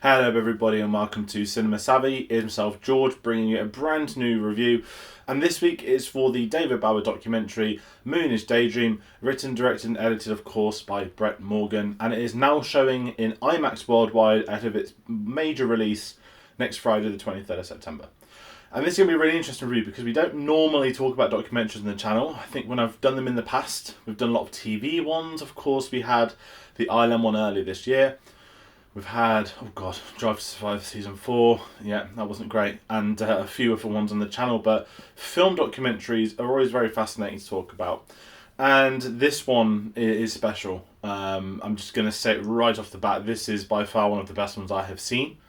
Hello everybody and welcome to Cinema Savvy. It's myself George bringing you a brand new review, and this week is for the David Bowie documentary Moonage Daydream, written, directed and edited of course by Brett Morgen, and it is now showing in IMAX worldwide ahead of its major release next Friday the 23rd of September. And this is going to be a really interesting review because we don't normally talk about documentaries on the channel. I think when I've done them in the past, we've done a lot of TV ones. Of course, we had the Island one earlier this year. We've had, Drive to Survive Season 4. Yeah, that wasn't great. And a few other ones on the channel. But film documentaries are always very fascinating to talk about. And this one is special. I'm just going to say it right off the bat. This is by far one of the best ones I have seen.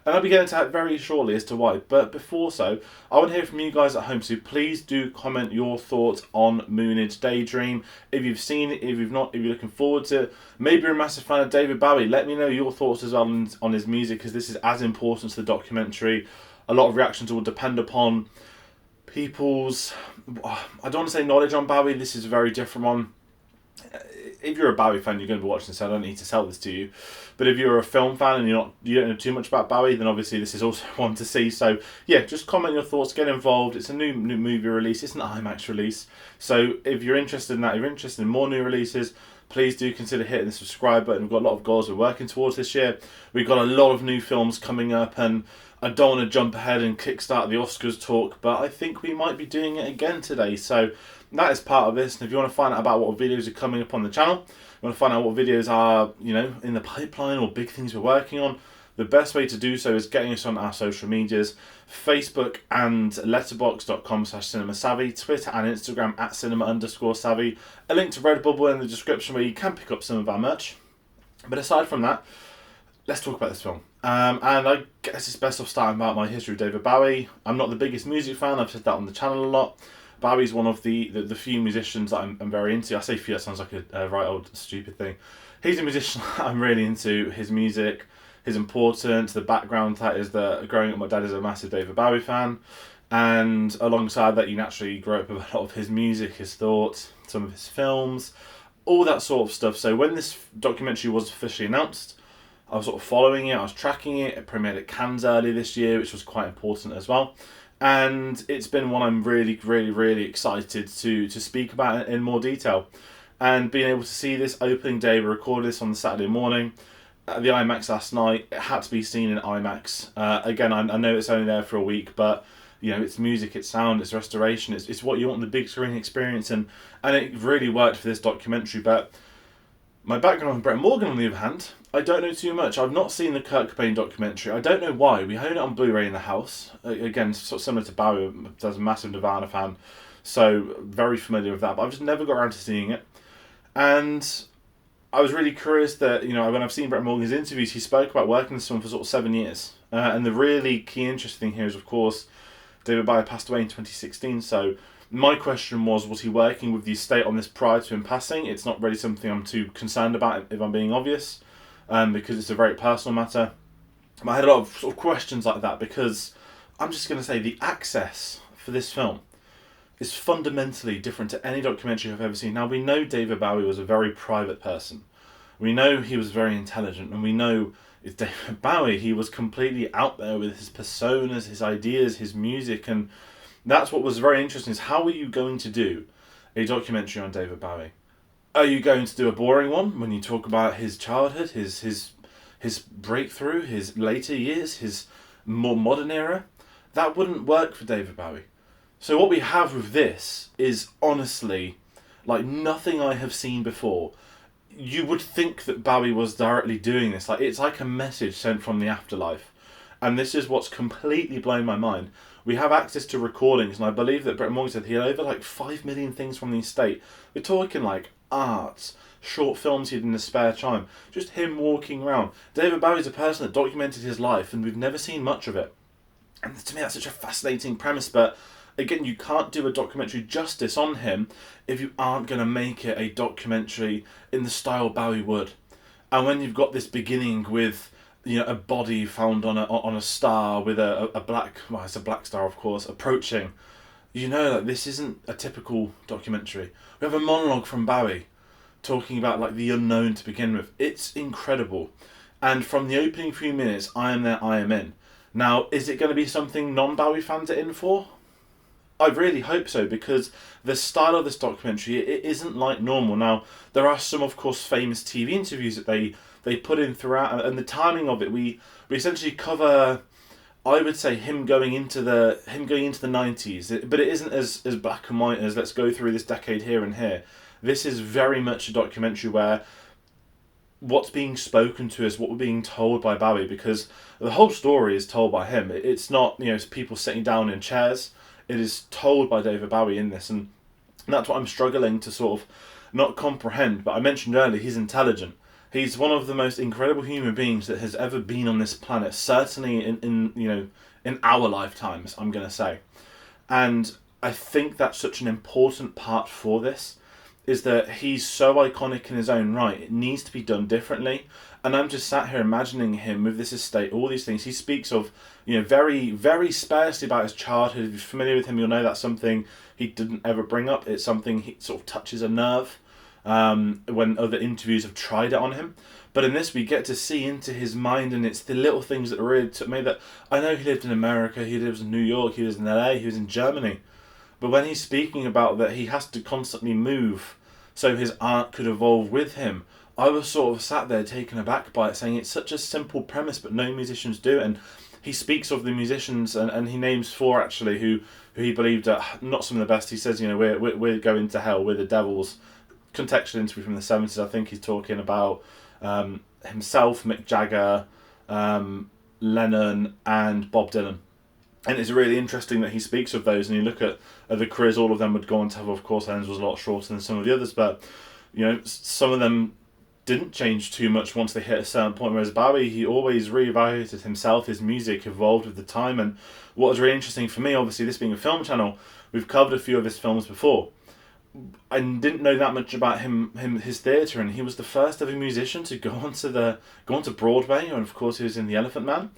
And I'll be getting to that very shortly as to why. But before so, I want to hear from you guys at home. So please do comment your thoughts on Moonage Daydream. If you've seen it, if you've not, if you're looking forward to it. Maybe you're a massive fan of David Bowie. Let me know your thoughts as well on his music, because this is as important to the documentary. A lot of reactions will depend upon people's, I don't want to say knowledge on Bowie. This is a very different one. If you're a Bowie fan, you're going to be watching this, so I don't need to sell this to you. But if you're a film fan and you don't know too much about Bowie, then obviously this is also one to see. So yeah, just comment your thoughts, get involved. It's a new movie release. It's an IMAX release. So if you're interested in that, if you're interested in more new releases, please do consider hitting the subscribe button. We've got a lot of goals we're working towards this year. We've got a lot of new films coming up, and I don't want to jump ahead and kickstart the Oscars talk, but I think we might be doing it again today. So that is part of this. And if you want to find out about what videos are coming up on the channel, you want to find out what videos are, in the pipeline or big things we're working on, the best way to do so is getting us on our social medias, Facebook and letterboxd.com/cinemasavvy, Twitter and Instagram @cinema_savvy, a link to Redbubble in the description where you can pick up some of our merch. But aside from that, let's talk about this film. And I guess it's best off starting about my history with David Bowie. I'm not the biggest music fan, I've said that on the channel a lot. Bowie's one of the few musicians that I'm very into. I say few, that sounds like a right old stupid thing. He's a musician I'm really into. His music, his importance, the background that is that growing up my dad is a massive David Bowie fan. And alongside that you naturally grow up with a lot of his music, his thoughts, some of his films, all that sort of stuff. So when this documentary was officially announced, I was sort of following it, I was tracking it. It premiered at Cannes earlier this year, which was quite important as well. And it's been one I'm really, really, really excited to speak about in more detail. And being able to see this opening day, we recorded this on the Saturday morning at the IMAX last night. It had to be seen in IMAX. Again, I know it's only there for a week, but it's music, it's sound, it's restoration, it's what you want in the big screen experience, and it really worked for this documentary. But my background on Brett Morgen, on the other hand, I don't know too much. I've not seen the Kurt Cobain documentary. I don't know why. We own it on Blu-ray in the house. Again, sort of similar to Bowie, I was a massive Nirvana fan, so very familiar with that. But I've just never got around to seeing it. And I was really curious that, when I've seen Brett Morgen's interviews, he spoke about working with someone for sort of 7 years. And the really key interesting thing here is, of course, David Bowie passed away in 2016, so my question was he working with the estate on this prior to him passing? It's not really something I'm too concerned about, if I'm being obvious, because it's a very personal matter. I had a lot of sort of questions like that, because I'm just going to say the access for this film is fundamentally different to any documentary I've ever seen. Now, we know David Bowie was a very private person. We know he was very intelligent, and we know it's David Bowie. He was completely out there with his personas, his ideas, his music, and that's what was very interesting, is how are you going to do a documentary on David Bowie? Are you going to do a boring one when you talk about his childhood, his breakthrough, his later years, his more modern era? That wouldn't work for David Bowie. So what we have with this is honestly like nothing I have seen before. You would think that Bowie was directly doing this. It's like a message sent from the afterlife. And this is what's completely blown my mind. We have access to recordings, and I believe that Brett Morgen said he had over 5 million things from the estate. We're talking arts, short films he had in his spare time, just him walking around. David Bowie's a person that documented his life, and we've never seen much of it. And to me, that's such a fascinating premise, but again, you can't do a documentary justice on him if you aren't going to make it a documentary in the style Bowie would. And when you've got this beginning with a body found on a star with a black, well, it's a black star, of course, approaching, that this isn't a typical documentary. We have a monologue from Bowie talking about the unknown to begin with. It's incredible. And from the opening few minutes, I am there, I am in. Now, is it going to be something non-Bowie fans are in for? I really hope so, because the style of this documentary, it isn't like normal. Now, there are some, of course, famous TV interviews that they put in throughout, and the timing of it, we essentially cover, I would say, him going into the 90s, but it isn't as black and white as let's go through this decade here and here. This is very much a documentary where what's being spoken to us, what we're being told by Bowie, because the whole story is told by him. It's not, it's people sitting down in chairs. It is told by David Bowie in this, and that's what I'm struggling to sort of not comprehend. But I mentioned earlier, he's intelligent. He's one of the most incredible human beings that has ever been on this planet, certainly in our lifetimes, I'm going to say. And I think that's such an important part for this, is that he's so iconic in his own right. It needs to be done differently. And I'm just sat here imagining him with this estate, all these things. He speaks of, very, very sparsely about his childhood. If you're familiar with him, you'll know that's something he didn't ever bring up. It's something he sort of touches a nerve when other interviews have tried it on him. But in this, we get to see into his mind, and it's the little things that really took me. That I know he lived in America, he lives in New York, he was in LA, he was in Germany. But when he's speaking about that he has to constantly move so his art could evolve with him, I was sort of sat there taken aback by it, saying it's such a simple premise, but no musicians do it. And he speaks of the musicians, and he names 4 actually who he believed are not some of the best. He says, we're going to hell, we're the devils. Contextual interview from the 70s, I think he's talking about himself, Mick Jagger, Lennon, and Bob Dylan. And it's really interesting that he speaks of those, and you look at the careers all of them would go on to have. Of course, Lennon's was a lot shorter than some of the others, but some of them didn't change too much once they hit a certain point, whereas Bowie, he always reevaluated himself, his music evolved with the time. And what was really interesting for me, obviously this being a film channel, we've covered a few of his films before. I didn't know that much about his theatre, and he was the first ever musician to go onto Broadway, and of course he was in The Elephant Man.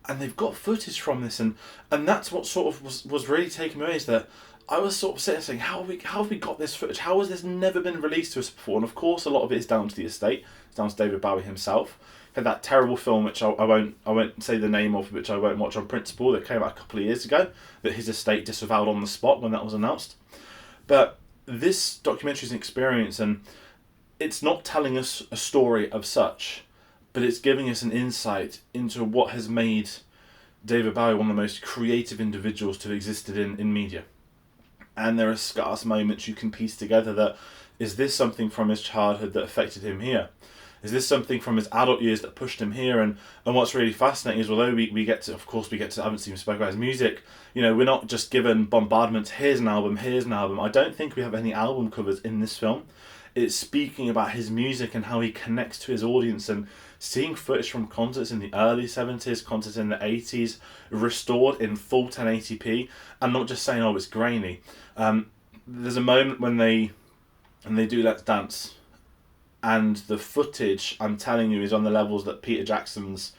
And they've got footage from this, and that's what sort of was really taking me away, is that I was sort of sitting saying, how have we got this footage? How has this never been released to us before? And of course, a lot of it is down to the estate. It's down to David Bowie himself. He had that terrible film, which I won't say the name of, which I won't watch on principle, that came out a couple of years ago, that his estate disavowed on the spot when that was announced. But this documentary is an experience, and it's not telling us a story of such, but it's giving us an insight into what has made David Bowie one of the most creative individuals to have existed in media. And there are scarce moments you can piece together that, is this something from his childhood that affected him here? Is this something from his adult years that pushed him here? And what's really fascinating is, although we get to, I haven't even spoken about his music, we're not just given bombardment, here's an album. I don't think we have any album covers in this film. It's speaking about his music and how he connects to his audience, and seeing footage from concerts in the early 70s, concerts in the 80s, restored in full 1080p, and not just saying, oh, it's grainy. There's a moment when they do Let's Dance, and the footage, I'm telling you, is on the levels that Peter Jackson's,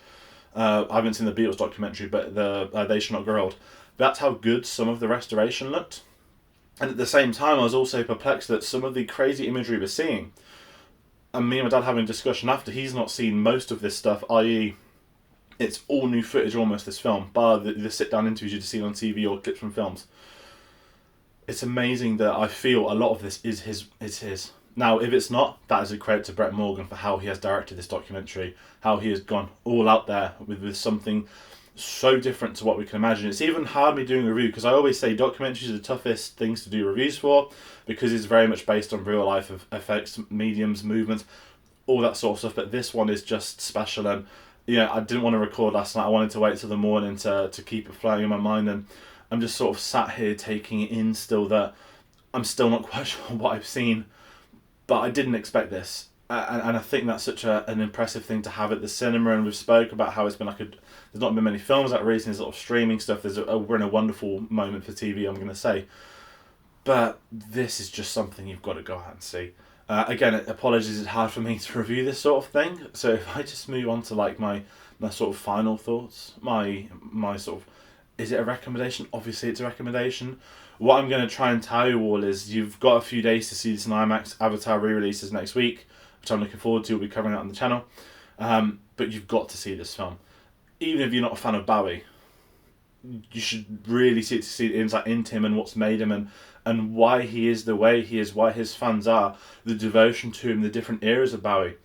I haven't seen the Beatles documentary, but the They Shall Not Grow Old. That's how good some of the restoration looked. And at the same time, I was also perplexed that some of the crazy imagery we're seeing, and me and my dad having a discussion after, he's not seen most of this stuff, i.e. it's all new footage almost, this film, bar the sit-down interviews you'd see on TV or clips from films. It's amazing that I feel a lot of this is his. Now, if it's not, that is a credit to Brett Morgen for how he has directed this documentary, how he has gone all out there with something so different to what we can imagine. It's even hard me doing a review, because I always say documentaries are the toughest things to do reviews for, because it's very much based on real life of effects, mediums, movements, all that sort of stuff. But this one is just special, and I didn't want to record last night. I wanted to wait till the morning to keep it flowing in my mind, and I'm just sort of sat here taking it in still, that I'm still not quite sure what I've seen, but I didn't expect this. And I think that's such an impressive thing to have at the cinema. And we've spoke about how it's been there's not been many films that recently. There's a lot of streaming stuff. We're in a wonderful moment for TV, I'm going to say. But this is just something you've got to go out and see. Again, apologies, it's hard for me to review this sort of thing. So if I just move on to my sort of final thoughts, my sort of, is it a recommendation? Obviously it's a recommendation. What I'm going to try and tell you all is, you've got a few days to see this in IMAX. Avatar re-releases next week, which I'm looking forward to. We'll be covering that on the channel. But you've got to see this film. Even if you're not a fan of Bowie, you should really see the insight into him and what's made him, and why he is the way he is, why his fans are, the devotion to him, the different eras of Bowie.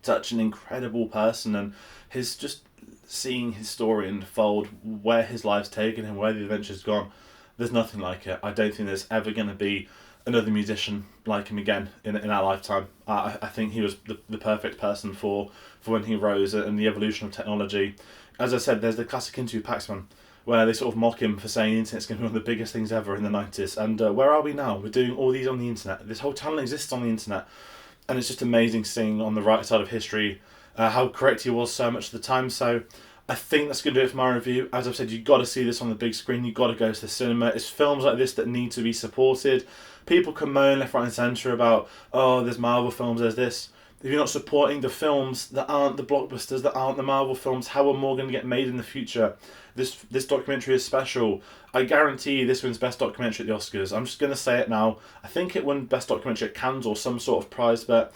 Such an incredible person, and his just seeing his story unfold, where his life's taken him, where the adventure's gone. There's nothing like it. I don't think there's ever going to be another musician like him again in our lifetime. I think he was the perfect person for when he rose, and the evolution of technology. As I said, there's the classic interview with Paxman, where they sort of mock him for saying the internet's going to be one of the biggest things ever in the 90s. And where are we now? We're doing all these on the internet. This whole channel exists on the internet. And it's just amazing seeing on the right side of history how correct he was so much of the time. So I think that's going to do it for my review. As I've said, you've got to see this on the big screen. You've got to go to the cinema. It's films like this that need to be supported. People can moan left, right and centre about, oh, there's Marvel films, there's this. If you're not supporting the films that aren't the blockbusters, that aren't the Marvel films, how are more going to get made in the future? This documentary is special. I guarantee this wins Best Documentary at the Oscars. I'm just going to say it now. I think it won Best Documentary at Cannes or some sort of prize, but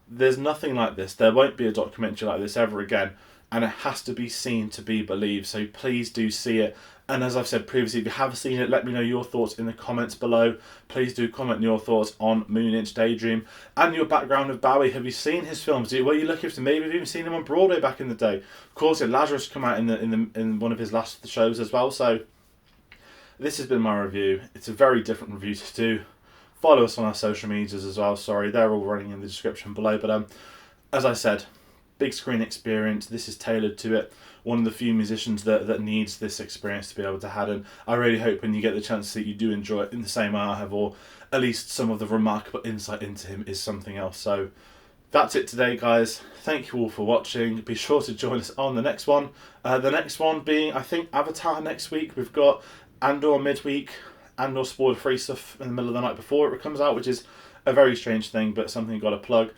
there's nothing like this. There won't be a documentary like this ever again, and it has to be seen to be believed. So please do see it. And as I've said previously, if you have seen it, let me know your thoughts in the comments below. Please do comment your thoughts on Moonage Daydream and your background of Bowie. Have you seen his films? Were you lucky to maybe have even seen him on Broadway back in the day? Of course, Lazarus come out in one of his last shows as well. So this has been my review. It's a very different review to do. Follow us on our social medias as well. Sorry, they're all running in the description below. But as I said, big screen experience. This is tailored to it. One of the few musicians that needs this experience to be able to have, and I really hope when you get the chance that you do enjoy it in the same way I have, or at least some of the remarkable insight into him is something else. So that's it today, guys. Thank you all for watching. Be sure to join us on the next one. The next one being, I think, Avatar next week. We've got Andor midweek, Andor spoiler-free stuff in the middle of the night before it comes out, which is a very strange thing, but something you've got to plug.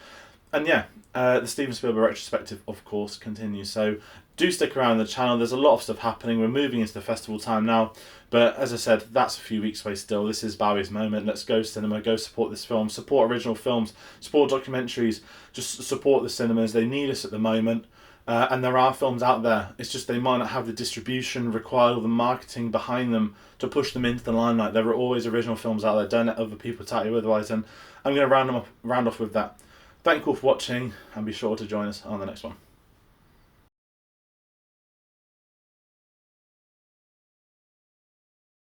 And yeah, the Steven Spielberg retrospective, of course, continues. So do stick around the channel. There's a lot of stuff happening. We're moving into the festival time now. But as I said, that's a few weeks away still. This is Bowie's moment. Let's go cinema. Go support this film. Support original films. Support documentaries. Just support the cinemas. They need us at the moment. And there are films out there. It's just they might not have the distribution required or the marketing behind them to push them into the limelight. There are always original films out there. Don't let other people tell you otherwise. And I'm going to round off with that. Thank you all for watching, and be sure to join us on the next one.